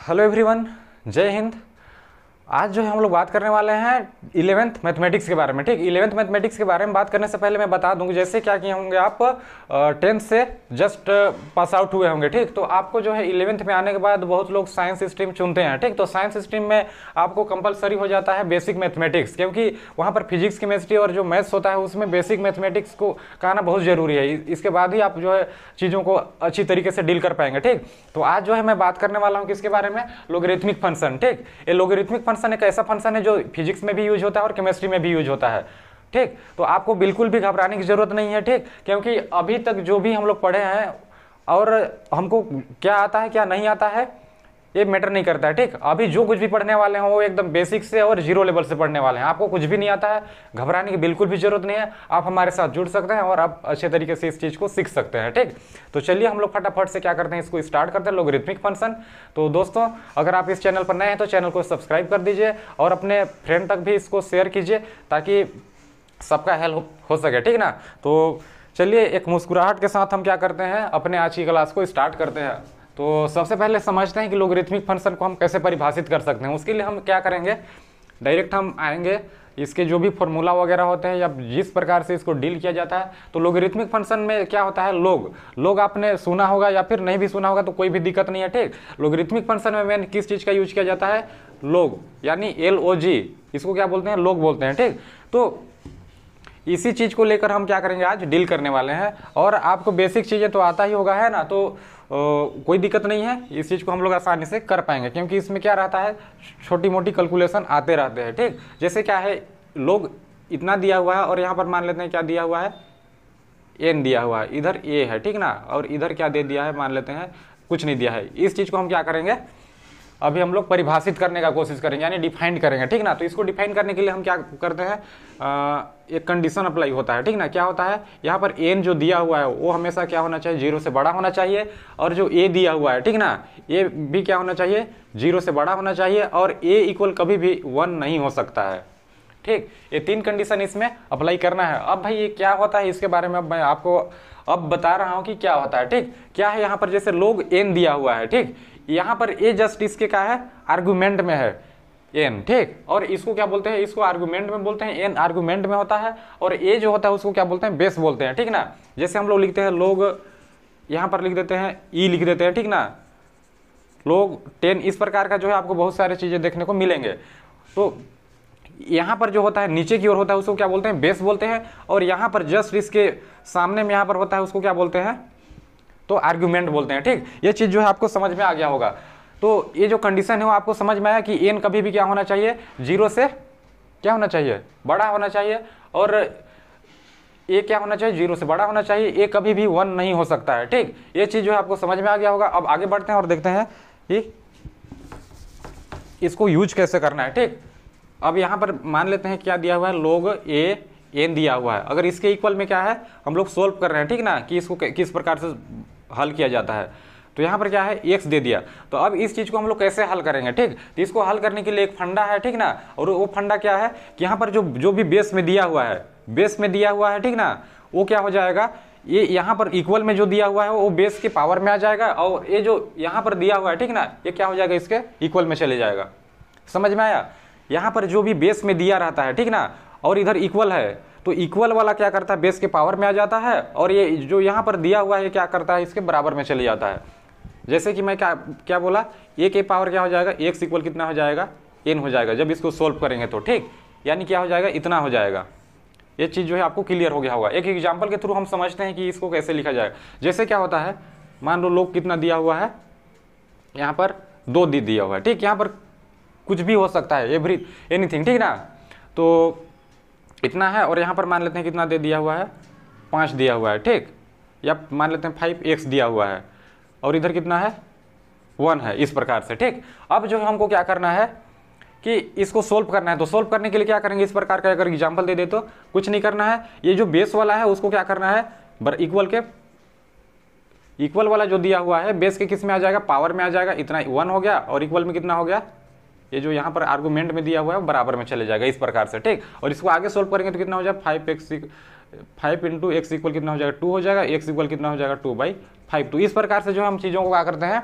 Hello everyone, जय हिंद। आज जो है हम लोग बात करने वाले हैं 11th मैथमेटिक्स के बारे में। ठीक, 11th मैथमेटिक्स के बारे में बात करने से पहले मैं बता दूं कि जैसे क्या किए होंगे आप 10th से जस्ट पास आउट हुए होंगे। ठीक, तो आपको जो है 11th में आने के बाद बहुत लोग साइंस स्ट्रीम चुनते हैं। ठीक, तो साइंस स्ट्रीम में आपको कंपलसरी हो जाता है बेसिक मैथमेटिक्स, क्योंकि वहाँ पर फिजिक्स केमिस्ट्री और जो मैथ्स होता है उसमें बेसिक मैथमेटिक्स को का आना बहुत जरूरी है। इसके बाद ही आप जो है चीज़ों को अच्छी तरीके से डील कर पाएंगे। ठीक, तो आज जो है मैं बात करने वाला हूँ किसके बारे में, लोगरिथमिक फंक्शन। ठीक, ये लोगरिथमिक फंक्शन एक ऐसा फंक्शन है जो फिजिक्स में भी यूज होता है और केमिस्ट्री में भी यूज होता है। ठीक, तो आपको बिल्कुल भी घबराने की जरूरत नहीं है। ठीक, क्योंकि अभी तक जो भी हम लोग पढ़े हैं और हमको क्या आता है क्या नहीं आता है ये मैटर नहीं करता है। ठीक, अभी जो कुछ भी पढ़ने वाले हैं वो एकदम बेसिक से और जीरो लेवल से पढ़ने वाले हैं। आपको कुछ भी नहीं आता है, घबराने की बिल्कुल भी जरूरत नहीं है। आप हमारे साथ जुड़ सकते हैं और आप अच्छे तरीके से इस चीज़ को सीख सकते हैं। ठीक, तो चलिए हम लोग फटाफट से क्या करते हैं, इसको स्टार्ट करते हैं, लोगरिथमिक फंक्शन। तो दोस्तों, अगर आप इस चैनल पर नए हैं तो चैनल को सब्सक्राइब कर दीजिए और अपने फ्रेंड तक भी इसको शेयर कीजिए ताकि सबका हेल्प हो सके। ठीक ना, तो चलिए एक मुस्कुराहट के साथ हम क्या करते हैं, अपने आज की क्लास को स्टार्ट करते हैं। तो सबसे पहले समझते हैं कि लोगरिथमिक फंक्शन को हम कैसे परिभाषित कर सकते हैं। उसके लिए हम क्या करेंगे, डायरेक्ट हम आएंगे इसके जो भी फॉर्मूला वगैरह होते हैं या जिस प्रकार से इसको डील किया जाता है। तो लोगरिथमिक फंक्शन में क्या होता है, लोग आपने सुना होगा या फिर नहीं भी सुना होगा तो कोई भी दिक्कत नहीं है। ठीक, लोगरिथमिक फंक्शन में मेन किस चीज़ का यूज किया जाता है, लोग, यानी LOG, इसको क्या बोलते हैं, लोग बोलते हैं। ठीक, तो इसी चीज़ को लेकर हम क्या करेंगे, आज डील करने वाले हैं। और आपको बेसिक चीज़ें तो आता ही होगा, है ना, तो कोई दिक्कत नहीं है, इस चीज़ को हम लोग आसानी से कर पाएंगे क्योंकि इसमें क्या रहता है, छोटी मोटी कैलकुलेशन आते रहते हैं। ठीक, जैसे क्या है, लोग इतना दिया हुआ है और यहाँ पर मान लेते हैं क्या दिया हुआ है, n दिया हुआ है, इधर a है। ठीक ना, और इधर क्या दे दिया है, मान लेते हैं कुछ नहीं दिया है। इस चीज़ को हम क्या करेंगे, अभी हम लोग परिभाषित करने का कोशिश करेंगे, यानी डिफाइन करेंगे। ठीक ना, तो इसको डिफाइन करने के लिए हम क्या करते हैं, एक कंडीशन अप्लाई होता है। ठीक ना, क्या होता है, यहाँ पर n जो दिया हुआ है वो हमेशा क्या होना चाहिए, 0 से बड़ा होना चाहिए। और जो a दिया हुआ है, ठीक ना, ये भी क्या होना चाहिए, 0 से बड़ा होना चाहिए। और a इक्वल कभी भी 1 नहीं हो सकता है। ठीक, ये 3 कंडीशन इसमें अप्लाई करना है। अब भाई ये क्या होता है, इसके बारे में अब मैं आपको अब बता रहा हूँ कि क्या होता है। ठीक, क्या है, यहाँ पर जैसे लोग n दिया हुआ है, ठीक, यहाँ पर a जस्ट इसके क्या है, आर्गुमेंट में है n। ठीक, और इसको क्या बोलते हैं, इसको आर्गुमेंट में बोलते हैं, n आर्गुमेंट में होता है। और a जो होता है उसको क्या बोलते हैं, बेस बोलते हैं। ठीक ना, जैसे हम लोग लिखते हैं लोग, यहाँ पर लिख देते हैं e लिख देते हैं। ठीक ना, लोग 10, इस प्रकार का जो है आपको बहुत सारी चीज़ें देखने को मिलेंगे। तो यहाँ पर जो होता है नीचे की ओर होता है उसको क्या बोलते हैं, बेस बोलते हैं। और यहाँ पर जस्ट इसके सामने में यहाँ पर होता है उसको क्या बोलते हैं, तो आर्गुमेंट बोलते हैं। ठीक, ये चीज़ जो है आपको समझ में आ गया होगा। तो ये जो कंडीशन है वो आपको समझ में आया कि n कभी भी क्या होना चाहिए, 0 से क्या होना चाहिए, बड़ा होना चाहिए। और a क्या होना चाहिए, 0 से बड़ा होना चाहिए। a कभी भी 1 नहीं हो सकता है। ठीक, ये चीज़ जो है आपको समझ में आ गया होगा। अब आगे बढ़ते हैं और देखते हैं कि इसको यूज कैसे करना है। ठीक, अब यहाँ पर मान लेते हैं क्या दिया हुआ है, लोग a n दिया हुआ है। अगर इसके इक्वल में क्या है, हम लोग सोल्व कर रहे हैं। ठीक ना, कि इसको किस प्रकार से हल किया जाता है। तो यहाँ पर क्या है, x दे दिया। तो अब इस चीज़ को हम लोग कैसे हल करेंगे। ठीक, तो इसको हल करने के लिए एक फंडा है। ठीक ना, और वो फंडा क्या है कि यहाँ पर जो भी बेस में दिया हुआ है, बेस में दिया हुआ है, ठीक ना, वो क्या हो जाएगा, ये यहाँ पर इक्वल में जो दिया हुआ है वो बेस के पावर में आ जाएगा। और ये जो यहाँ पर दिया हुआ है, ठीक ना, ये क्या हो जाएगा, इसके इक्वल में चले जाएगा। समझ में आया, यहाँ पर जो भी बेस में दिया रहता है, ठीक ना, और इधर इक्वल है, तो इक्वल वाला क्या करता है, बेस के पावर में आ जाता है। और ये जो यहाँ पर दिया हुआ है ये क्या करता है, इसके बराबर में चले जाता है। जैसे कि मैं क्या बोला, a के पावर क्या हो जाएगा, x इक्वल कितना हो जाएगा, n हो जाएगा जब इसको सोल्व करेंगे तो। ठीक, यानी क्या हो जाएगा, इतना हो जाएगा। ये चीज़ जो है आपको क्लियर हो गया होगा। एक एग्जाम्पल के थ्रू हम समझते हैं कि इसको कैसे लिखा जाएगा। जैसे क्या होता है, मान लो लोग कितना दिया हुआ है, यहाँ पर 2 दिया हुआ है। ठीक, यहाँ पर कुछ भी हो सकता है, एनीथिंग। ठीक ना, तो इतना है। और यहाँ पर मान लेते हैं कितना दे दिया हुआ है, 5 दिया हुआ है। ठीक, या मान लेते हैं 5x दिया हुआ है। और इधर कितना है, 1 है, इस प्रकार से। ठीक, अब जो हमको क्या करना है कि इसको सोल्व करना है। तो सोल्व करने के लिए क्या करेंगे, इस प्रकार का अगर एग्जाम्पल दे दे तो कुछ नहीं करना है। ये जो बेस वाला है उसको क्या करना है, इक्वल वाला जो दिया हुआ है बेस के किस में आ जाएगा, पावर में आ जाएगा। इतना 1 हो गया और इक्वल में कितना हो गया, ये जो यहाँ पर आर्गुमेंट में दिया हुआ है बराबर में चले जाएगा, इस प्रकार से। ठीक, और इसको आगे सोल्व करेंगे तो कितना हो जाएगा, 5 इंटू एक्स इक्वल कितना हो जाएगा, 2 हो जाएगा। एक्स इक्वल कितना हो जाएगा, 2/5। तो इस प्रकार से जो हम चीज़ों को क्या करते हैं,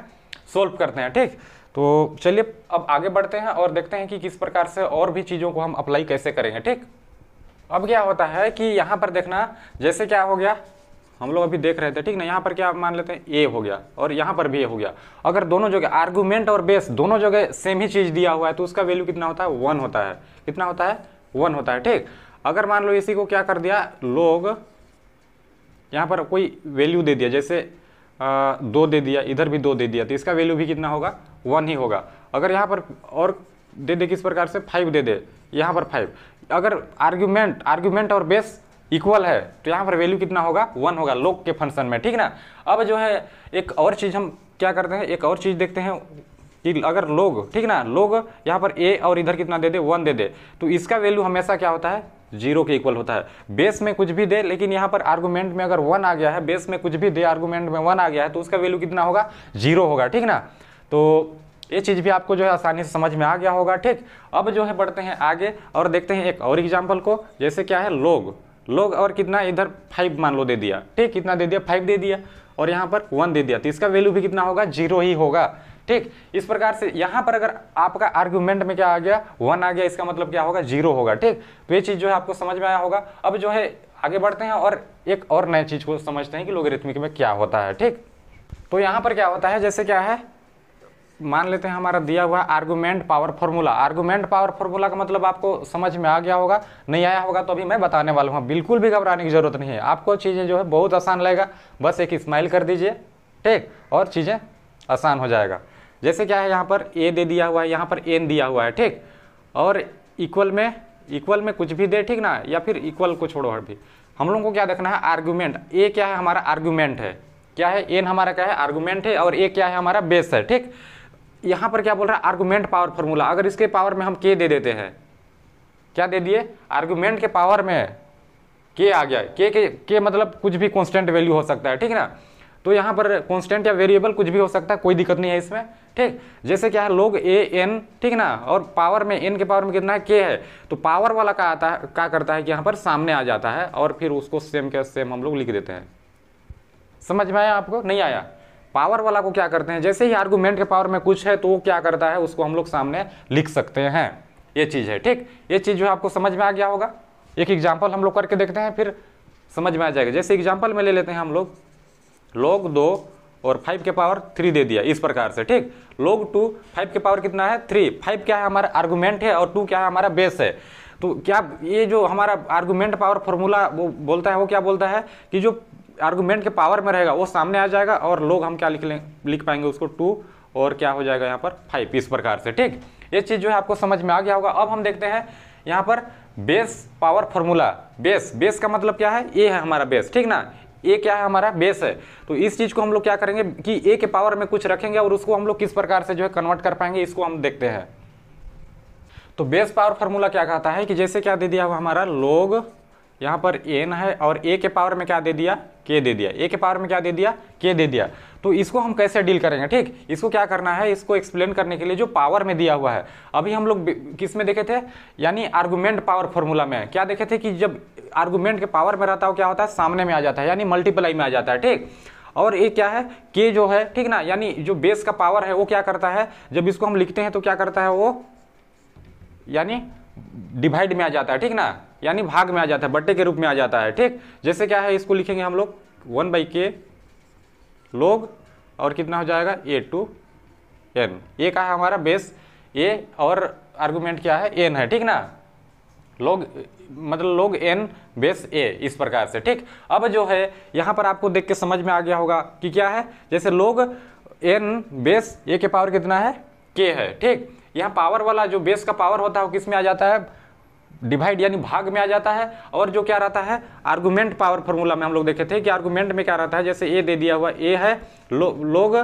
सोल्व करते हैं। ठीक, तो चलिए अब आगे बढ़ते हैं और देखते हैं कि किस प्रकार से और भी चीज़ों को हम अप्लाई कैसे करेंगे। ठीक, अब क्या होता है कि यहाँ पर देखना, जैसे क्या हो गया, हम लोग अभी देख रहे थे, ठीक ना, यहाँ पर क्या मान लेते हैं ए हो गया और यहाँ पर भी ए हो गया। अगर दोनों जगह आर्गुमेंट और बेस दोनों जगह सेम ही चीज़ दिया हुआ है तो उसका वैल्यू कितना होता है, 1 होता है। कितना होता है, 1 होता है। ठीक, अगर मान लो इसी को क्या कर दिया, लोग यहाँ पर कोई वैल्यू दे दिया, जैसे 2 दे दिया, इधर भी 2 दे दिया, तो इसका वैल्यू भी कितना होगा, 1 ही होगा। अगर यहाँ पर और दे दे किस प्रकार से, 5 दे दे, यहाँ पर 5, अगर आर्ग्यूमेंट और बेस इक्वल है तो यहाँ पर वैल्यू कितना होगा, 1 होगा लोग के फंक्शन में। ठीक ना, अब जो है एक और चीज़ हम क्या करते हैं, एक और चीज़ देखते हैं कि अगर लोग, ठीक ना, लोग यहाँ पर ए और इधर कितना दे दे, 1 दे दे, तो इसका वैल्यू हमेशा क्या होता है, 0 के इक्वल होता है। बेस में कुछ भी दे, लेकिन यहाँ पर आर्गुमेंट में अगर 1 आ गया है, बेस में कुछ भी दे, आर्गुमेंट में 1 आ गया है, तो उसका वैल्यू कितना होगा, 0 होगा। ठीक ना, तो ये चीज़ भी आपको जो है आसानी से समझ में आ गया होगा। ठीक, अब जो है बढ़ते हैं आगे और देखते हैं एक और एग्जाम्पल को, जैसे क्या है, लोग और कितना इधर 5 मान लो दे दिया। ठीक, कितना दे दिया, 5 दे दिया और यहाँ पर 1 दे दिया, तो इसका वैल्यू भी कितना होगा, 0 ही होगा। ठीक, इस प्रकार से यहाँ पर अगर आपका आर्गुमेंट में क्या आ गया, 1 आ गया, इसका मतलब क्या होगा, 0 होगा। ठीक, तो ये चीज़ जो है आपको समझ में आया होगा। अब जो है आगे बढ़ते हैं और एक और नई चीज़ को समझते हैं कि लोगरिथमिक में क्या होता है। ठीक, तो यहाँ पर क्या होता है, जैसे क्या है, मान लेते हैं हमारा दिया हुआ argument power formula. Argument power formula का मतलब आपको समझ में आ गया होगा, नहीं आया होगा तो अभी मैं बताने वाला हूँ। बिल्कुल भी घबराने की जरूरत नहीं है, आपको चीज़ें जो है बहुत आसान लगेगा, बस एक स्माइल कर दीजिए, ठीक, और चीज़ें आसान हो जाएगा। जैसे क्या है, यहाँ पर ए दे दिया हुआ है, यहाँ पर एन दिया हुआ है, ठीक, और इक्वल में कुछ भी दे, ठीक ना, या फिर इक्वल को छोड़ो भी, हम लोगों को क्या देखना है, आर्गुमेंट। ए क्या है, हमारा आर्गुमेंट है, क्या है, एन हमारा क्या है, आर्गुमेंट है, और ए क्या है, हमारा बेस है। ठीक, यहाँ पर क्या बोल रहा है, आर्गुमेंट पावर फॉर्मूला। अगर इसके पावर में हम के दे देते हैं, क्या दे दिए, आर्गुमेंट के पावर में के आ गया, के मतलब कुछ भी कांस्टेंट वैल्यू हो सकता है। ठीक है ना, तो यहाँ पर कांस्टेंट या वेरिएबल कुछ भी हो सकता है, कोई दिक्कत नहीं है इसमें। ठीक, जैसे क्या है, लोग ए एन, ठीक ना, और पावर में एन के पावर में कितना है, के है, तो पावर वाला क्या आता है, क्या करता है कि यहाँ पर सामने आ जाता है और फिर उसको सेम के सेम हम लोग लिख देते हैं। समझ में आया आपको, नहीं आया? पावर वाला को क्या करते हैं, जैसे ही आर्गुमेंट के पावर में कुछ है तो वो क्या करता है, उसको हम लोग सामने लिख सकते हैं, ये चीज़ है। ठीक, ये चीज़ जो है आपको समझ में आ गया होगा। एक एग्जाम्पल हम लोग करके देखते हैं, फिर समझ में आ जाएगा। जैसे एग्जाम्पल में ले लेते हैं हम लोग 2 और 5 के पावर 3 दे दिया, इस प्रकार से। ठीक, लोग 2, 5 के पावर कितना है, 3, 5 क्या है, हमारा आर्गुमेंट है, और 2 क्या है, हमारा बेस है। तो क्या ये जो हमारा आर्गुमेंट पावर फॉर्मूला वो बोलता है, वो क्या बोलता है कि जो आर्गुमेंट के पावर में रहेगा वो सामने आ जाएगा, और लोग हम क्या लिख पाएंगे उसको, 2 और क्या हो जाएगा यहाँ पर 5, इस प्रकार से। ठीक, ये चीज़ जो है आपको समझ में आ गया होगा। अब हम देखते हैं यहाँ पर बेस पावर फॉर्मूला। बेस का मतलब क्या है, ए है हमारा बेस, ठीक ना, ए क्या है, हमारा बेस है। तो इस चीज़ को हम लोग क्या करेंगे कि ए के पावर में कुछ रखेंगे और उसको हम लोग किस प्रकार से जो है कन्वर्ट कर पाएंगे, इसको हम देखते हैं। तो बेस पावर फॉर्मूला क्या कहता है कि जैसे क्या दे दिया हुआ हमारा, लोग यहाँ पर एन है और ए के पावर में क्या दे दिया, के दे दिया, ए के पावर में क्या दे दिया, के दे दिया। तो इसको हम कैसे डील करेंगे, ठीक, इसको क्या करना है, इसको एक्सप्लेन करने के लिए जो पावर में दिया हुआ है, अभी हम लोग किस में देखे थे, यानी आर्गुमेंट पावर फॉर्मूला में क्या देखे थे कि जब आर्गुमेंट के पावर में रहता है क्या होता है, सामने में आ जाता है, यानी मल्टीप्लाई में आ जाता है। ठीक, और ये क्या है, के जो है, ठीक ना, यानी जो बेस का पावर है वो क्या करता है, जब इसको हम लिखते हैं तो क्या करता है वो, यानी डिवाइड में आ जाता है, ठीक ना, यानी भाग में आ जाता है, बट्टे के रूप में आ जाता है। ठीक, जैसे क्या है, इसको लिखेंगे हम लोग 1/k लोग, और कितना हो जाएगा, A/n। ये का है हमारा बेस ए और आर्गुमेंट क्या है, n है, ठीक ना, लोग मतलब लोग n बेस a, इस प्रकार से। ठीक, अब जो है यहाँ पर आपको देख के समझ में आ गया होगा कि क्या है, जैसे लोग n बेस a के पावर कितना है, k है। ठीक, यहाँ पावर वाला जो बेस का पावर होता है वो किस में आ जाता है, डिवाइड यानी भाग में आ जाता है। और जो क्या रहता है, आर्गुमेंट पावर फॉर्मूला में हम लोग देखे थे कि आर्गुमेंट में क्या रहता है, जैसे ए दे दिया हुआ, ए है, लोग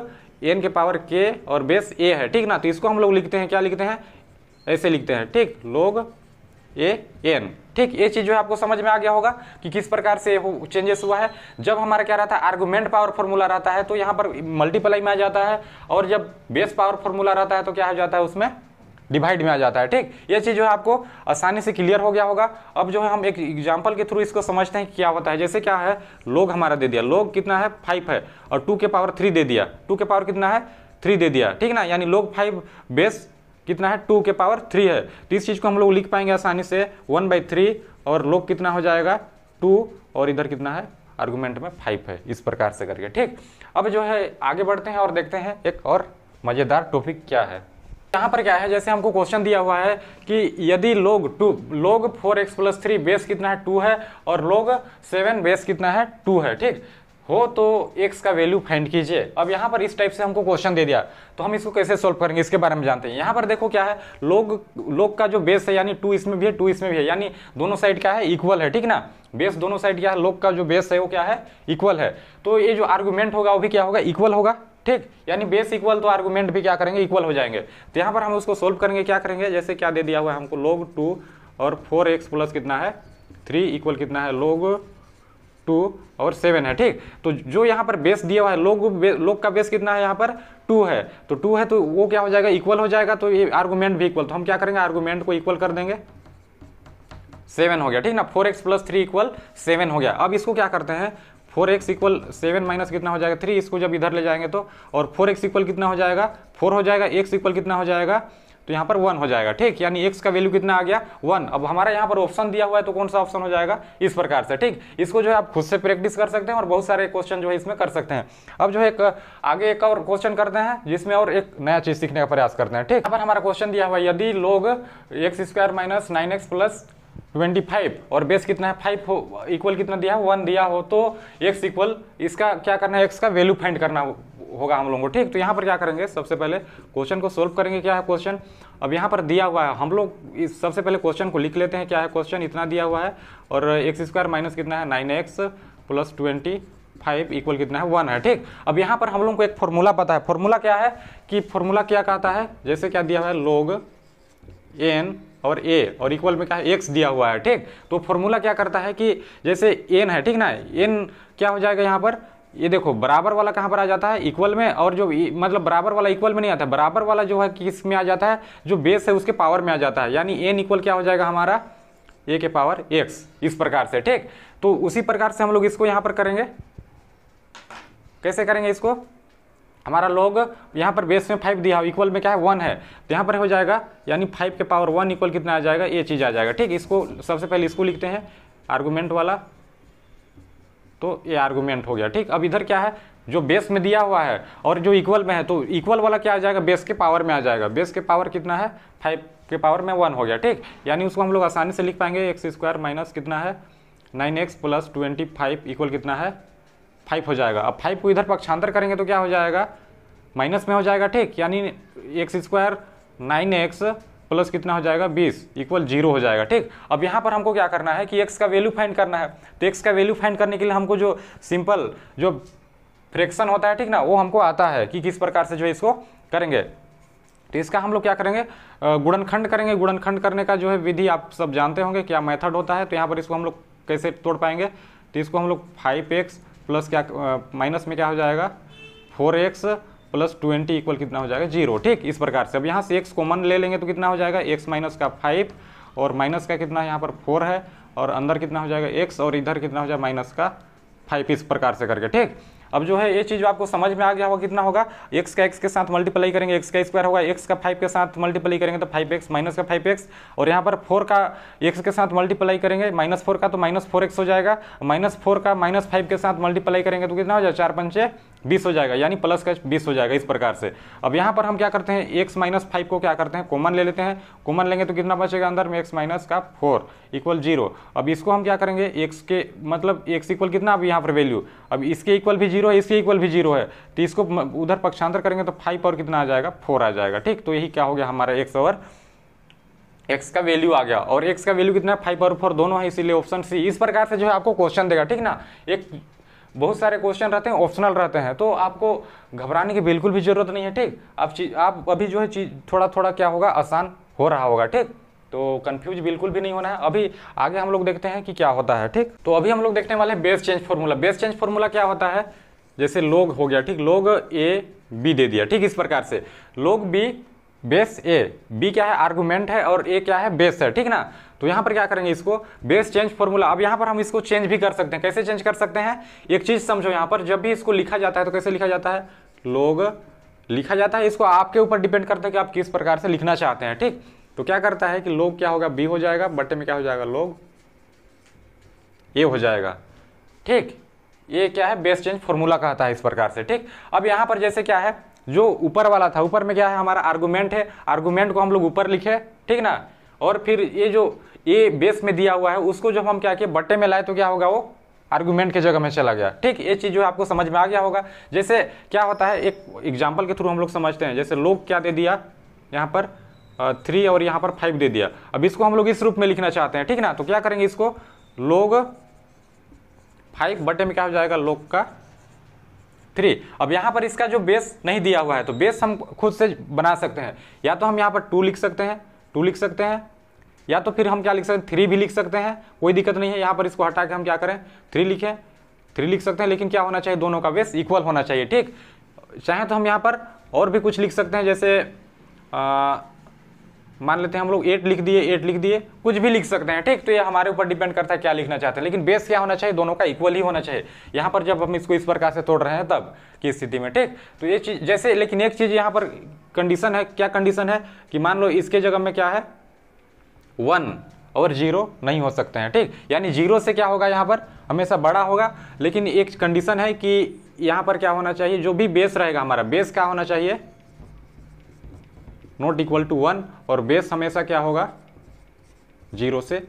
एन के पावर के और बेस ए है, ठीक ना, तो इसको हम लोग लिखते हैं, क्या लिखते हैं, ऐसे लिखते हैं। ठीक, लोग ए एन। ठीक, ये चीज़ जो है आपको समझ में आ गया होगा कि किस प्रकार से चेंजेस हुआ है। जब हमारा क्या रहता है, आर्गुमेंट पावर फॉर्मूला रहता है तो यहाँ पर मल्टीप्लाई में आ जाता है, और जब बेस पावर फॉर्मूला रहता है तो क्या हो जाता है, उसमें डिवाइड में आ जाता है। ठीक, ये चीज़ जो है आपको आसानी से क्लियर हो गया होगा। अब जो है हम एक एग्जांपल के थ्रू इसको समझते हैं कि क्या होता है। जैसे क्या है, लोग हमारा दे दिया, लोग कितना है, 5 है, और 2 के पावर 3 दे दिया, 2 के पावर कितना है, 3 दे दिया, ठीक ना, यानी log 5 बेस कितना है 2 के पावर 3 है। तो इस चीज़ को हम लोग लिख पाएंगे आसानी से 1/3 और log कितना हो जाएगा 2 और इधर कितना है आर्गुमेंट में 5 है, इस प्रकार से करके। ठीक, अब जो है आगे बढ़ते हैं और देखते हैं एक और मज़ेदार टॉपिक क्या है। यहाँ पर क्या है, जैसे हमको क्वेश्चन दिया हुआ है कि यदि log 4x + 3 बेस कितना है 2 है और log 7 बेस कितना है 2 है, ठीक हो, तो x का वैल्यू फाइंड कीजिए। अब यहाँ पर इस टाइप से हमको क्वेश्चन दे दिया तो हम इसको कैसे सॉल्व करेंगे इसके बारे में जानते हैं। यहाँ पर देखो क्या है, log का जो बेस है यानी 2 इसमें भी है 2 इसमें भी है, यानी दोनों साइड क्या है इक्वल है, ठीक ना, बेस दोनों साइड क्या है, log का जो बेस है वो क्या है इक्वल है। तो ये जो आर्गुमेंट होगा वो भी क्या होगा इक्वल होगा, ठीक, यानी बेस इक्वल तो आर्गुमेंट भी क्या करेंगे इक्वल हो जाएंगे। तो यहाँ पर हम उसको सोल्व करेंगे, क्या करेंगे, जैसे क्या दे दिया हुआ है हमको log 2 और 4x प्लस कितना है 3 इक्वल कितना है log 2 और 7 है, ठीक। तो जो यहाँ पर बेस दिया हुआ है log का बेस कितना है यहाँ पर 2 है, तो 2 है तो वो क्या हो जाएगा इक्वल हो जाएगा, तो ये आर्गुमेंट भी इक्वल, तो हम क्या करेंगे आर्गुमेंट को इक्वल कर देंगे, 7 हो गया, ठीक ना, 4x + 3 = 7 हो गया। अब इसको क्या करते हैं 4x = 7 माइनस कितना हो जाएगा 3, इसको जब इधर ले जाएंगे तो, और 4x इक्वल कितना हो जाएगा 4 हो जाएगा, x इक्वल कितना हो जाएगा तो यहाँ पर 1 हो जाएगा, ठीक, यानी x का वैल्यू कितना आ गया 1। अब हमारा यहाँ पर ऑप्शन दिया हुआ है तो कौन सा ऑप्शन हो जाएगा इस प्रकार से, ठीक। इसको जो है आप खुद से प्रैक्टिस कर सकते हैं और बहुत सारे क्वेश्चन जो है इसमें कर सकते हैं। अब जो है आगे एक और क्वेश्चन करते हैं जिसमें और एक नया चीज सीखने का प्रयास करते हैं, ठीक। यहाँ पर हमारा क्वेश्चन दिया हुआ है, यदि log x² - 9x + 25 और बेस कितना है 5 हो, इक्वल कितना दिया है 1 दिया हो, तो x इक्वल इसका क्या करना है x का वैल्यू फाइंड करना होगा हम लोगों को, ठीक। तो यहाँ पर क्या करेंगे, सबसे पहले क्वेश्चन को सोल्व करेंगे। क्या है क्वेश्चन, अब यहाँ पर दिया हुआ है, हम लोग इस सबसे पहले क्वेश्चन को लिख लेते हैं। क्या है क्वेश्चन, इतना दिया हुआ है और x² माइनस कितना है 9x + 25 इक्वल कितना है 1 है, ठीक। अब यहाँ पर हम लोग को एक फॉर्मूला पता है, फॉर्मूला क्या है कि फॉर्मूला क्या कहता है, जैसे क्या दिया हुआ है log n और a और इक्वल में क्या है x दिया हुआ है, ठीक। तो फॉर्मूला क्या करता है कि जैसे n है, ठीक ना, n क्या हो जाएगा यहाँ पर, ये देखो बराबर वाला कहाँ पर आ जाता है इक्वल में, और जो मतलब बराबर वाला इक्वल में नहीं आता है, बराबर वाला जो है किस में आ जाता है, जो बेस है उसके पावर में आ जाता है, यानी n इक्वल क्या हो जाएगा हमारा a के पावर x, इस प्रकार से, ठीक। तो उसी प्रकार से हम लोग इसको यहाँ पर करेंगे, कैसे करेंगे इसको, हमारा log यहाँ पर बेस में 5 दिया इक्वल में क्या है 1 है, तो यहाँ पर हो जाएगा यानी 5 के पावर 1 इक्वल कितना आ जाएगा, ये चीज़ आ जाएगा, ठीक। इसको सबसे पहले इसको लिखते हैं आर्गुमेंट वाला, तो ये आर्गुमेंट हो गया, ठीक। अब इधर क्या है, जो बेस में दिया हुआ है और जो इक्वल में है, तो इक्वल वाला क्या आ जाएगा बेस के पावर में आ जाएगा, बेस के पावर कितना है 5 के पावर में 1 हो गया, ठीक। यानी उसको हम लोग आसानी से लिख पाएंगे x² माइनस कितना है 9x + 25 इक्वल कितना है 5 हो जाएगा। अब 5 को इधर पक्षांतर करेंगे तो क्या हो जाएगा माइनस में हो जाएगा, ठीक, यानी x² 9x प्लस कितना हो जाएगा 20 इक्वल 0 हो जाएगा, ठीक। अब यहाँ पर हमको क्या करना है कि x का वैल्यू फाइंड करना है, तो x का वैल्यू फाइंड करने के लिए हमको जो सिंपल जो फ्रैक्शन होता है, ठीक ना, वो हमको आता है कि किस प्रकार से जो है इसको करेंगे। तो इसका हम लोग क्या करेंगे गुणनखंड करेंगे, गुणनखंड करने का जो है विधि आप सब जानते होंगे क्या मेथड होता है। तो यहाँ पर इसको हम लोग कैसे तोड़ पाएंगे, तो इसको हम लोग 5x प्लस क्या माइनस में क्या हो जाएगा 4x + 20 इक्वल कितना हो जाएगा 0, ठीक, इस प्रकार से। अब यहाँ से x कॉमन ले लेंगे तो कितना हो जाएगा x माइनस का 5 और माइनस का कितना यहाँ पर 4 है और अंदर कितना हो जाएगा x और इधर कितना हो जाएगा माइनस का 5, इस प्रकार से करके, ठीक। अब जो है ये चीज़ आपको समझ में आ गया होगा, कितना होगा x का x के साथ मल्टीप्लाई करेंगे x का स्क्वायर होगा, x का 5 के साथ मल्टीप्लाई करेंगे तो 5x माइनस का 5x, और यहाँ पर 4 का x के साथ मल्टीप्लाई करेंगे -4 का तो -4x हो जाएगा, -4 का -5 के साथ मल्टीप्लाई करेंगे तो कितना हो जाएगा 4 पंचे 20 हो जाएगा, यानी प्लस का 20 हो जाएगा, इस प्रकार से। अब यहाँ पर हम क्या करते हैं x - 5 को क्या करते हैं कॉमन ले लेते हैं, कॉमन लेंगे तो कितना बचेगा अंदर में x माइनस का 4 इक्वल 0। अब इसको हम क्या करेंगे x के मतलब x इक्वल कितना, अब यहाँ पर वैल्यू अब इसके इक्वल भी 0 है, इसके इक्वल भी 0 है, तो इसको उधर पक्षांतर करेंगे तो 5 और कितना आ जाएगा 4 आ जाएगा, ठीक। तो यही क्या हो गया हमारा x और x का वैल्यू आ गया, और x का वैल्यू कितना 5 और 4 दोनों है, इसीलिए ऑप्शन सी। इस प्रकार से जो है आपको क्वेश्चन देगा, ठीक ना। एक बहुत सारे क्वेश्चन रहते हैं ऑप्शनल रहते हैं, तो आपको घबराने की बिल्कुल भी जरूरत नहीं है, ठीक। आप अभी जो है चीज थोड़ा थोड़ा क्या होगा आसान हो रहा होगा, ठीक। तो कंफ्यूज बिल्कुल भी नहीं होना है। अभी आगे हम लोग देखते हैं कि क्या होता है, ठीक। तो अभी हम लोग देखने वाले हैं base change formula. Base change formula क्या होता है, जैसे log हो गया, ठीक, log a b दे दिया, ठीक, इस प्रकार से log b base a, b क्या है आर्गुमेंट है और a क्या है बेस है, ठीक ना। तो यहाँ पर क्या करेंगे इसको बेस चेंज फॉर्मूला। अब यहाँ पर हम इसको चेंज भी कर सकते हैं, कैसे चेंज कर सकते हैं एक चीज समझो, यहाँ पर जब भी इसको लिखा जाता है तो कैसे लिखा जाता है log लिखा जाता है। इसको आपके ऊपर डिपेंड करता है कि आप किस प्रकार से लिखना चाहते हैं, ठीक। तो क्या करता है कि log क्या होगा, b हो जाएगा, बटे में क्या हो जाएगा, log a हो जाएगा, ठीक। ये क्या है, बेस चेंज फॉर्मूला कहता है इस प्रकार से, ठीक। अब यहाँ पर जैसे क्या है, जो ऊपर वाला था, ऊपर में क्या है हमारा आर्गुमेंट है, आर्गुमेंट को हम लोग ऊपर लिखे, ठीक ना। और फिर ये जो ए बेस में दिया हुआ है उसको जब हम क्या किए बट्टे में लाए तो क्या होगा, वो आर्गुमेंट के जगह में चला गया, ठीक। ये चीज जो है आपको समझ में आ गया होगा। जैसे क्या होता है, एक एग्जांपल के थ्रू हम लोग समझते हैं। जैसे लोग क्या दे दिया यहाँ पर 3 और यहाँ पर 5 दे दिया। अब इसको हम लोग इस रूप में लिखना चाहते हैं, ठीक ना। तो क्या करेंगे, इसको log 5 बटे में क्या हो जाएगा, log का 3। अब यहाँ पर इसका जो बेस नहीं दिया हुआ है तो बेस हम खुद से बना सकते हैं। या तो हम यहाँ पर 2 लिख सकते हैं, 2 लिख सकते हैं, या तो फिर हम क्या लिख सकते हैं, 3 भी लिख सकते हैं, कोई दिक्कत नहीं है। यहाँ पर इसको हटा के हम क्या करें, 3 लिखें, 3 लिख सकते हैं। लेकिन क्या होना चाहिए, दोनों का बेस इक्वल होना चाहिए, ठीक। चाहे तो हम यहाँ पर और भी कुछ लिख सकते हैं, जैसे मान लेते हैं हम लोग 8 लिख दिए, 8 लिख दिए, कुछ भी लिख सकते हैं, ठीक। तो ये हमारे ऊपर डिपेंड करता है क्या लिखना चाहते हैं। लेकिन बेस क्या होना चाहिए, दोनों का इक्वल ही होना चाहिए। यहाँ पर जब हम इसको इस प्रकार से तोड़ रहे हैं तब की स्थिति में, ठीक। तो ये चीज जैसे, लेकिन एक चीज यहाँ पर कंडीशन है, क्या कंडीशन है कि मान लो इसके जगह में क्या है, 1 और 0 नहीं हो सकते हैं, ठीक। यानी 0 से क्या होगा, यहाँ पर हमेशा बड़ा होगा। लेकिन एक कंडीशन है कि यहाँ पर क्या होना चाहिए, जो भी बेस रहेगा हमारा, बेस क्या होना चाहिए, नॉट इक्वल टू 1, और बेस हमेशा क्या होगा, 0 से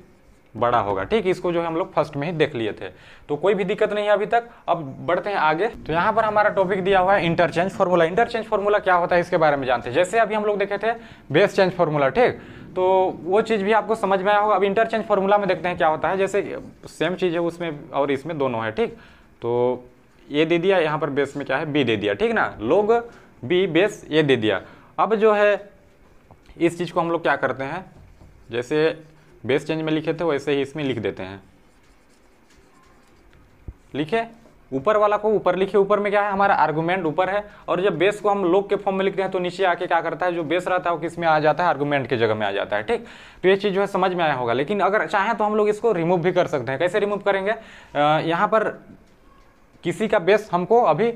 बड़ा होगा, ठीक। इसको जो हम लोग फर्स्ट में ही देख लिए थे, तो कोई भी दिक्कत नहीं है अभी तक। अब बढ़ते हैं आगे। तो यहाँ पर हमारा टॉपिक दिया हुआ है इंटरचेंज फार्मूला। इंटरचेंज फार्मूला क्या होता है इसके बारे में जानते हैं। जैसे अभी हम लोग देखे थे बेस चेंज फार्मूला, ठीक। तो वो चीज़ भी आपको समझ में आया होगा। अब इंटरचेंज फार्मूला में देखते हैं क्या होता है। जैसे सेम चीज़ है उसमें और इसमें दोनों है, ठीक। तो ए दे दिया, यहाँ पर बेस में क्या है, बी दे दिया, ठीक ना। log b बेस ए दे दिया। अब जो है इस चीज़ को हम लोग क्या करते हैं, जैसे बेस चेंज में लिखे थे वैसे ही इसमें लिख देते हैं। लिखे, ऊपर वाला को ऊपर लिखे, ऊपर में क्या है हमारा आर्गुमेंट ऊपर है, और जब बेस को हम log के फॉर्म में लिखते हैं तो नीचे आके क्या करता है, जो बेस रहता है वो किस में आ जाता है, आर्गुमेंट के जगह में आ जाता है, ठीक। तो ये चीज़ जो है समझ में आया होगा। लेकिन अगर चाहें तो हम लोग इसको रिमूव भी कर सकते हैं। कैसे रिमूव करेंगे, यहाँ पर किसी का बेस हमको अभी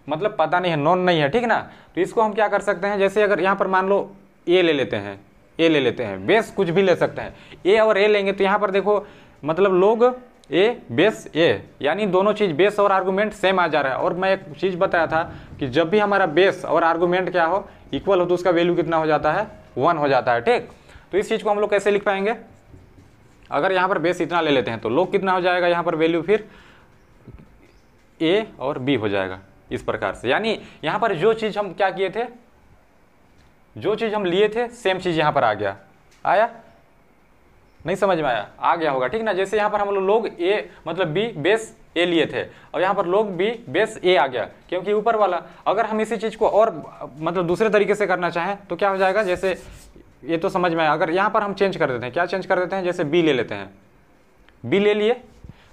मतलब पता नहीं है, नॉन नहीं है, ठीक ना। तो इसको हम क्या कर सकते हैं, जैसे अगर यहाँ पर मान लो ए ले लेते हैं, ए ले लेते हैं, बेस कुछ भी ले सकते हैं, ए और ए लेंगे तो यहाँ पर देखो मतलब log ए बेस ए, यानी दोनों चीज बेस और आर्गुमेंट सेम आ जा रहा है। और मैं एक चीज बताया था कि जब भी हमारा बेस और आर्गुमेंट क्या हो, इक्वल हो, तो उसका वैल्यू कितना हो जाता है, 1 हो जाता है, ठीक। तो इस चीज को हम लोग कैसे लिख पाएंगे, अगर यहाँ पर बेस इतना ले लेते हैं तो log कितना हो जाएगा, यहाँ पर वैल्यू फिर ए और बी हो जाएगा इस प्रकार से। यानी यहाँ पर जो चीज हम क्या किए थे, जो चीज हम लिए थे सेम चीज यहाँ पर आ गया। आया, नहीं समझ में आया, आ गया होगा, ठीक ना। जैसे यहाँ पर हम लोग log a मतलब b बेस a लिए थे, और यहाँ पर log b बेस a आ गया, क्योंकि ऊपर वाला। अगर हम इसी चीज को और मतलब दूसरे तरीके से करना चाहें तो क्या हो जाएगा, जैसे ये तो समझ में आया। अगर यहाँ पर हम चेंज कर देते हैं, क्या चेंज कर देते हैं, जैसे b ले लेते हैं, b ले लिए,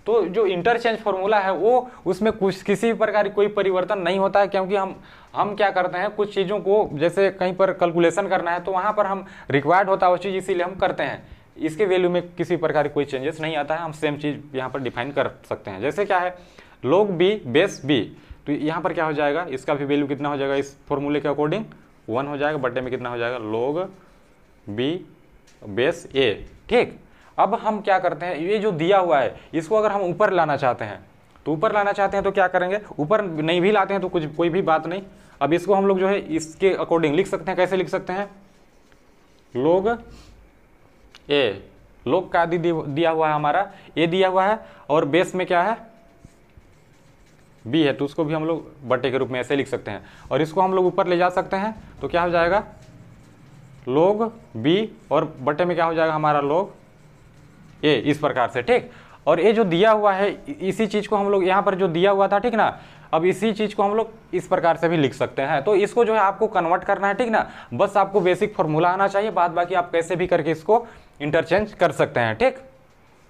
तो जो इंटरचेंज फॉर्मूला है वो उसमें कुछ किसी भी प्रकार की कोई परिवर्तन नहीं होता है, क्योंकि हम क्या करते हैं, कुछ चीज़ों को जैसे कहीं पर कैलकुलेशन करना है तो वहाँ पर हम रिक्वायर्ड होता है वो चीज़, इसीलिए हम करते हैं। इसके वैल्यू में किसी प्रकार की कोई चेंजेस नहीं आता है, हम सेम चीज़ यहाँ पर डिफाइन कर सकते हैं। जैसे क्या है, log b बेस b, तो यहाँ पर क्या हो जाएगा, इसका भी वैल्यू कितना हो जाएगा, इस फॉर्मूले के अकॉर्डिंग 1 हो जाएगा, बटे में कितना हो जाएगा, log b बेस a, ठीक। अब हम क्या करते हैं, ये जो दिया हुआ है इसको अगर हम ऊपर लाना चाहते हैं तो ऊपर लाना चाहते हैं तो क्या करेंगे, ऊपर नहीं भी लाते हैं तो कुछ कोई भी बात नहीं। अब इसको हम लोग जो है इसके अकॉर्डिंग लिख सकते हैं। कैसे लिख सकते हैं, log a, log का दिया हुआ है हमारा a दिया हुआ है, और बेस में क्या है, b है, तो उसको भी हम लोग बटे के रूप में ऐसे लिख सकते हैं। और इसको हम लोग ऊपर ले जा सकते हैं तो क्या हो जाएगा, log b, और बटे में क्या हो जाएगा हमारा log ए, इस प्रकार से, ठीक। और ये जो दिया हुआ है इसी चीज को हम लोग यहाँ पर जो दिया हुआ था, ठीक ना, अब इसी चीज को हम लोग इस प्रकार से भी लिख सकते हैं। तो इसको जो है आपको कन्वर्ट करना है, ठीक ना। बस आपको बेसिक फॉर्मूला आना चाहिए, बाद बाकी आप कैसे भी करके इसको इंटरचेंज कर सकते हैं, ठीक।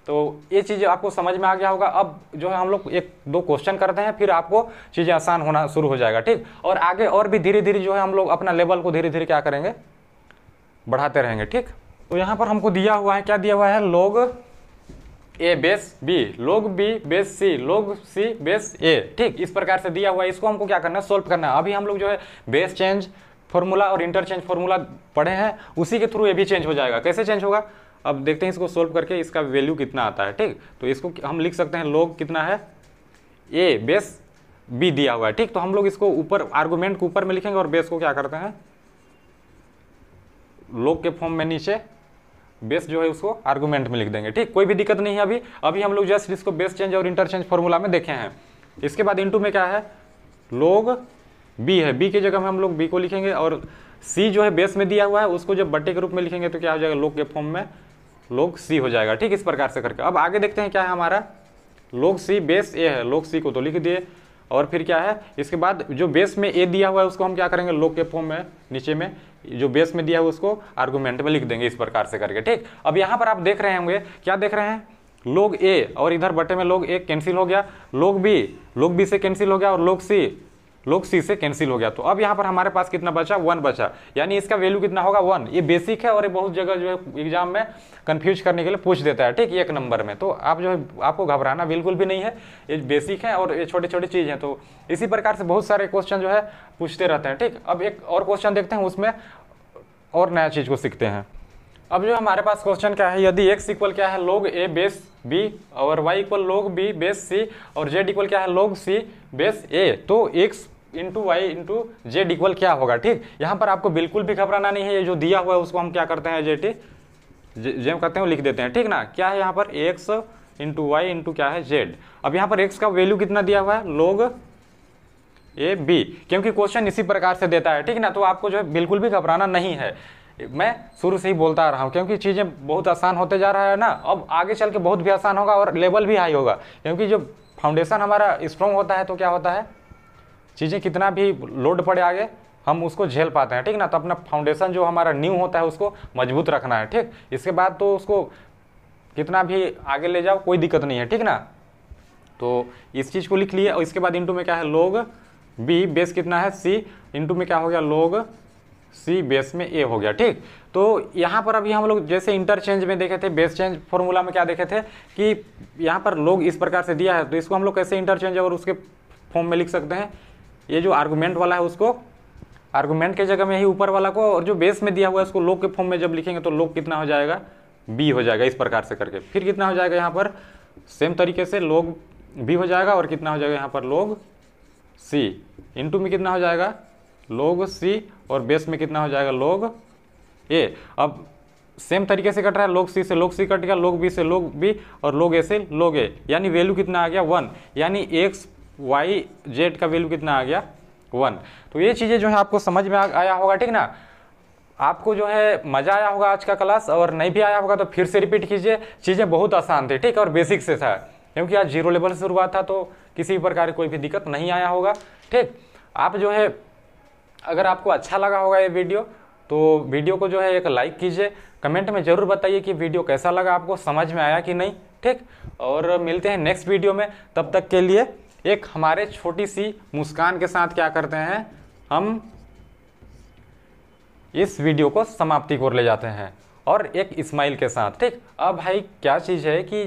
तो ये चीज आपको समझ में आ गया होगा। अब जो है हम लोग 1-2 क्वेश्चन करते हैं, फिर आपको चीजें आसान होना शुरू हो जाएगा, ठीक। और आगे और भी धीरे धीरे जो है हम लोग अपना लेवल को धीरे धीरे क्या करेंगे, बढ़ाते रहेंगे, ठीक। तो यहाँ पर हमको दिया हुआ है, क्या दिया हुआ है, log a base b log b base c log c base a, ठीक इस प्रकार से दिया हुआ है। इसको हमको क्या करना है, सोल्व करना है। अभी हम लोग जो है बेस चेंज फॉर्मूला और इंटरचेंज फॉर्मूला पढ़े हैं, उसी के थ्रू ये भी चेंज हो जाएगा। कैसे चेंज होगा, अब देखते हैं इसको सोल्व करके इसका वैल्यू कितना आता है। ठीक, तो इसको हम लिख सकते हैं log कितना है, ए बेस बी दिया हुआ है। ठीक, तो हम लोग इसको ऊपर आर्गुमेंट को ऊपर में लिखेंगे और बेस को क्या करते हैं log के फॉर्म में नीचे, बेस जो है उसको आर्गुमेंट में लिख देंगे। ठीक, कोई भी दिक्कत नहीं है। अभी हम लोग जस्ट इसको बेस चेंज और इंटरचेंज फॉर्मूला में देखे हैं। इसके बाद इनटू में क्या है, log बी है, बी की जगह में हम लोग बी को लिखेंगे और सी जो है बेस में दिया हुआ है उसको जब बट्टे के रूप में लिखेंगे तो क्या हो जाएगा, log के फॉर्म में log सी हो जाएगा। ठीक, इस प्रकार से करके अब आगे देखते हैं क्या है हमारा, log सी बेस ए है, log सी को तो लिख दिए और फिर क्या है, इसके बाद जो बेस में ए दिया हुआ है उसको हम क्या करेंगे, log के फॉर्म में नीचे में जो बेस में दिया हुआ उसको आर्गुमेंट में लिख देंगे इस प्रकार से करके। ठीक, अब यहाँ पर आप देख रहे होंगे, क्या देख रहे हैं, log ए और इधर बटे में log ए कैंसिल हो गया, log बी से कैंसिल हो गया और log सी से कैंसिल हो गया। तो अब यहाँ पर हमारे पास कितना बचा, 1 बचा, यानी इसका वैल्यू कितना होगा 1। ये बेसिक है और ये बहुत जगह जो है एग्जाम में कंफ्यूज करने के लिए पूछ देता है। ठीक, 1 नंबर में, तो आप जो है आपको घबराना बिल्कुल भी नहीं है, ये बेसिक है और ये छोटी छोटी चीज़ है। तो इसी प्रकार से बहुत सारे क्वेश्चन जो है पूछते रहते हैं। ठीक, अब एक और क्वेश्चन देखते हैं, उसमें और नया चीज़ को सीखते हैं। अब जो हमारे पास क्वेश्चन क्या है, यदि x इक्वल क्या है log a बेस b और y equal log b base c और z इक्वल क्या है log c बेस a, तो x into y into z equal क्या होगा। ठीक, यहाँ पर आपको बिल्कुल भी घबराना नहीं है, ये जो दिया हुआ है उसको हम क्या करते हैं, जेम करते हैं वो लिख देते हैं। ठीक ना, क्या है यहाँ पर x इंटू वाई इंटू क्या है जेड। अब यहाँ पर x का वैल्यू कितना दिया हुआ है, log ए बी, क्योंकि क्वेश्चन इसी प्रकार से देता है। ठीक ना, तो आपको जो है बिल्कुल भी घबराना नहीं है। मैं शुरू से ही बोलता आ रहा हूँ क्योंकि चीज़ें बहुत आसान होते जा रहा है ना, अब आगे चल के बहुत भी आसान होगा और लेवल भी हाई होगा, क्योंकि जो फाउंडेशन हमारा स्ट्रॉन्ग होता है तो क्या होता है, चीज़ें कितना भी लोड पड़े आगे हम उसको झेल पाते हैं। ठीक ना, तो अपना फाउंडेशन जो हमारा न्यू होता है उसको मजबूत रखना है। ठीक, इसके बाद तो उसको कितना भी आगे ले जाओ कोई दिक्कत नहीं है। ठीक ना, तो इस चीज़ को लिख लिए और इसके बाद इंटू में क्या है, log बी बेस कितना है c, इंटू में क्या हो गया, log c बेस में a हो गया। ठीक, तो यहाँ पर अभी हम लोग जैसे इंटरचेंज में देखे थे, बेस चेंज फॉर्मूला में क्या देखे थे कि यहाँ पर log इस प्रकार से दिया है, तो इसको हम लोग कैसे इंटरचेंज और उसके फॉर्म में लिख सकते हैं, ये जो आर्गुमेंट वाला है उसको आर्गुमेंट के जगह में ही ऊपर वाला को, और जो बेस में दिया हुआ है उसको log के फॉर्म में जब लिखेंगे तो log कितना हो जाएगा, b हो जाएगा। इस प्रकार से करके फिर कितना हो जाएगा यहाँ पर, सेम तरीके से log b हो जाएगा और कितना हो जाएगा यहाँ पर log c, इंटू में कितना हो जाएगा log c और बेस में कितना हो जाएगा log a। अब सेम तरीके से कट रहा है, log c से log c कट गया, log b से log b और log a से log a, यानी वैल्यू कितना आ गया 1, यानी x y z का वैल्यू कितना आ गया 1। तो ये चीज़ें जो है आपको समझ में आया होगा। ठीक ना, आपको जो है मज़ा आया होगा आज का क्लास, और नहीं भी आया होगा तो फिर से रिपीट कीजिए। चीज़ें बहुत आसान थी, ठीक, और बेसिक से था, क्योंकि आज 0 लेवल से शुरुआत था तो किसी प्रकार की कोई भी दिक्कत नहीं आया होगा। ठीक, आप जो है अगर आपको अच्छा लगा होगा ये वीडियो तो वीडियो को जो है एक लाइक कीजिए, कमेंट में ज़रूर बताइए कि वीडियो कैसा लगा, आपको समझ में आया कि नहीं। ठीक, और मिलते हैं नेक्स्ट वीडियो में, तब तक के लिए एक हमारे छोटी सी मुस्कान के साथ क्या करते हैं, हम इस वीडियो को समाप्ति की ओर ले जाते हैं, और एक स्माइल के साथ। ठीक, अब भाई क्या चीज़ है कि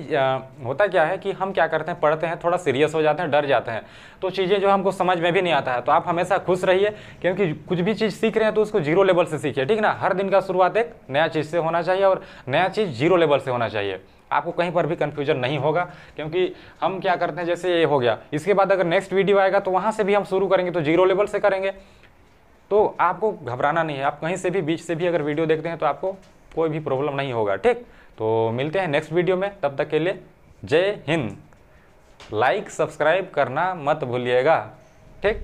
होता क्या है कि हम क्या करते हैं, पढ़ते हैं, थोड़ा सीरियस हो जाते हैं, डर जाते हैं, तो चीज़ें जो हमको समझ में भी नहीं आता है। तो आप हमेशा खुश रहिए, क्योंकि कुछ भी चीज़ सीख रहे हैं तो उसको 0 लेवल से सीखिए। ठीक ना, हर दिन का शुरुआत एक नया चीज़ से होना चाहिए और नया चीज़ 0 लेवल से होना चाहिए। आपको कहीं पर भी कन्फ्यूजन नहीं होगा, क्योंकि हम क्या करते हैं, जैसे ये हो गया, इसके बाद अगर नेक्स्ट वीडियो आएगा तो वहाँ से भी हम शुरू करेंगे तो 0 लेवल से करेंगे। तो आपको घबराना नहीं है, आप कहीं से भी बीच से भी अगर वीडियो देखते हैं तो आपको कोई भी प्रॉब्लम नहीं होगा। ठीक, तो मिलते हैं नेक्स्ट वीडियो में, तब तक के लिए जय हिंद। लाइक सब्सक्राइब करना मत भूलिएगा। ठीक।